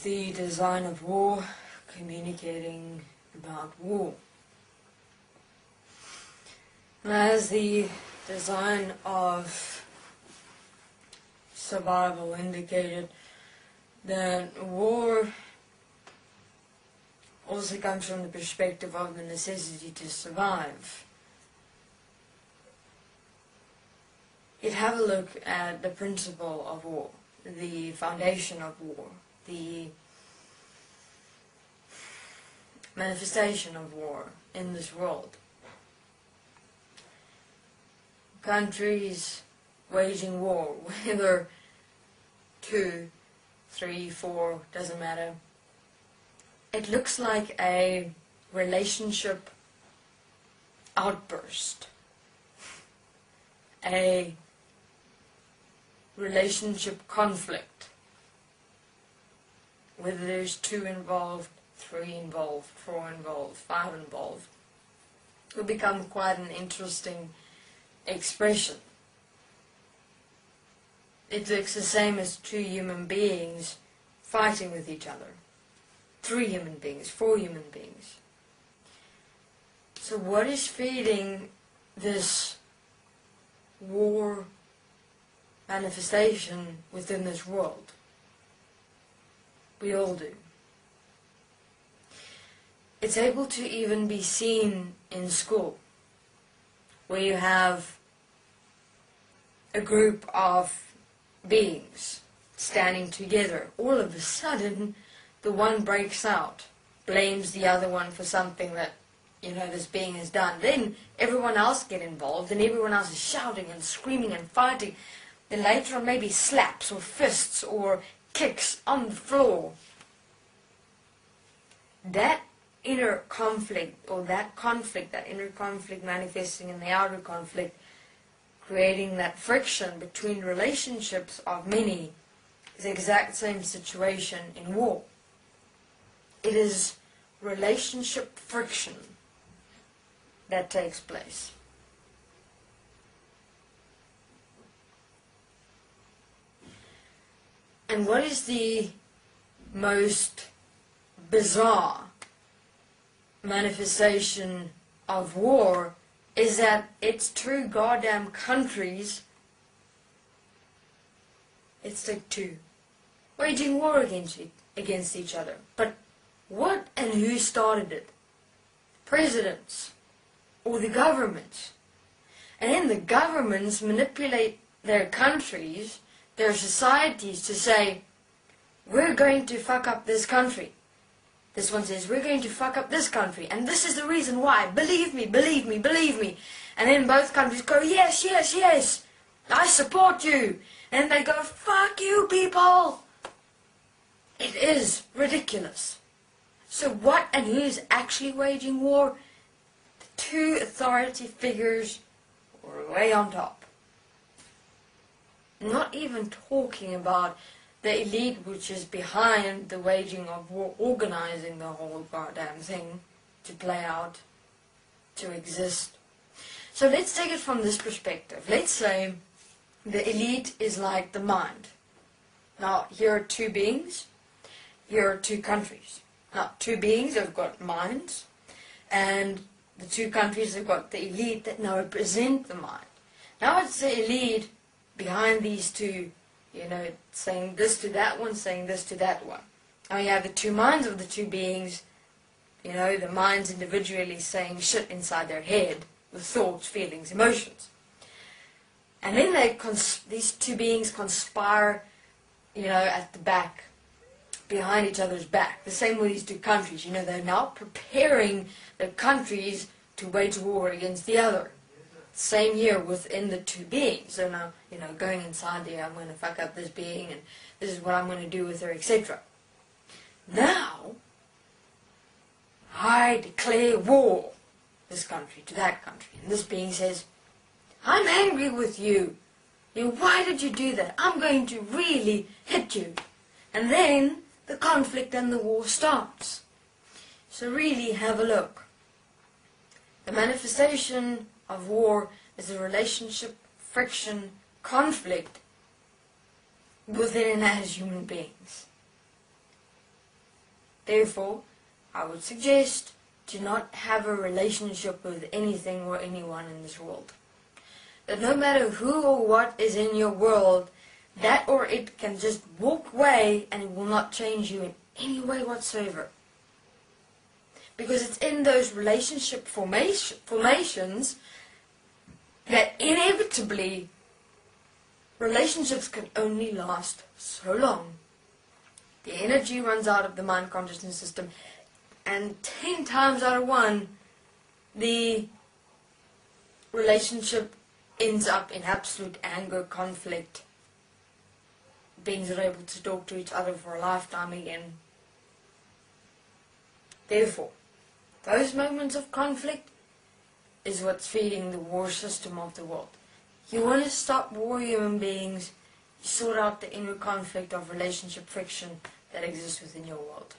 the design of war, communicating about war. As the design of survival indicated, that war also comes from the perspective of the necessity to survive. You'd have a look at the principle of war, the foundation of war, the manifestation of war in this world. Countries waging war, whether 2, 3, 4, doesn't matter. It looks like a relationship outburst, a relationship conflict, whether there's 2 involved, 3 involved, 4 involved, 5 involved. It will become quite an interesting expression. It looks the same as 2 human beings fighting with each other. 3 human beings, 4 human beings. So what is feeding this war manifestation within this world? We all do. It's able to even be seen in school, where you have a group of beings standing together. All of a sudden, the one breaks out, blames the other one for something that, this being has done. Then everyone else get involved, and everyone else is shouting and screaming and fighting. Then later on, maybe slaps or fists or kicks on the floor. That inner conflict, or that inner conflict manifesting in the outer conflict, creating that friction between relationships of many, is the exact same situation in war. It is relationship friction that takes place. And what is the most bizarre manifestation of war is that it's 2 goddamn countries, it's like 2, waging war against each other. But what and who started it? Presidents or the governments. And then the governments manipulate their countries, their societies, to say, we're going to fuck up this country. This one says, we're going to fuck up this country, and this is the reason why. Believe me, believe me, believe me. And then both countries go, yes, yes, yes, I support you. And they go, fuck you, people. It is ridiculous. So what and who is actually waging war? The 2 authority figures were way on top. Not even talking about the elite which is behind the waging of war, organizing the whole goddamn thing to play out, to exist. So let's take it from this perspective. Let's say the elite is like the mind. Now, here are 2 beings, here are 2 countries. Now, 2 beings have got minds, and the 2 countries have got the elite that now represent the mind. Now it's the elite behind these 2, saying this to that one, saying this to that one. Now you have the 2 minds of the 2 beings, the minds individually saying shit inside their head with thoughts, feelings, emotions. And then these 2 beings conspire, at the back, behind each other's back. The same with these 2 countries. They're now preparing the countries to wage war against the other. Same here within the 2 beings. So now, going inside there, I'm going to fuck up this being, and this is what I'm going to do with her, etc. Now, I declare war, this country to that country. And this being says, I'm angry with you. Why did you do that? I'm going to really hit you. And then the conflict and the war starts. So really have a look. The manifestation of war is a relationship, friction, conflict within and as human beings. Therefore, I would suggest do not have a relationship with anything or anyone in this world. That no matter who or what is in your world, that or it can just walk away and it will not change you in any way whatsoever. Because it's in those relationship formations that inevitably relationships can only last so long. The energy runs out of the mind consciousness system, and 10 times out of 1, the relationship ends up in absolute anger, conflict. Beings are able to talk to each other for a lifetime again. Therefore, those moments of conflict is what's feeding the war system of the world. You want to stop war, human beings, you sort out the inner conflict of relationship friction that exists within your world.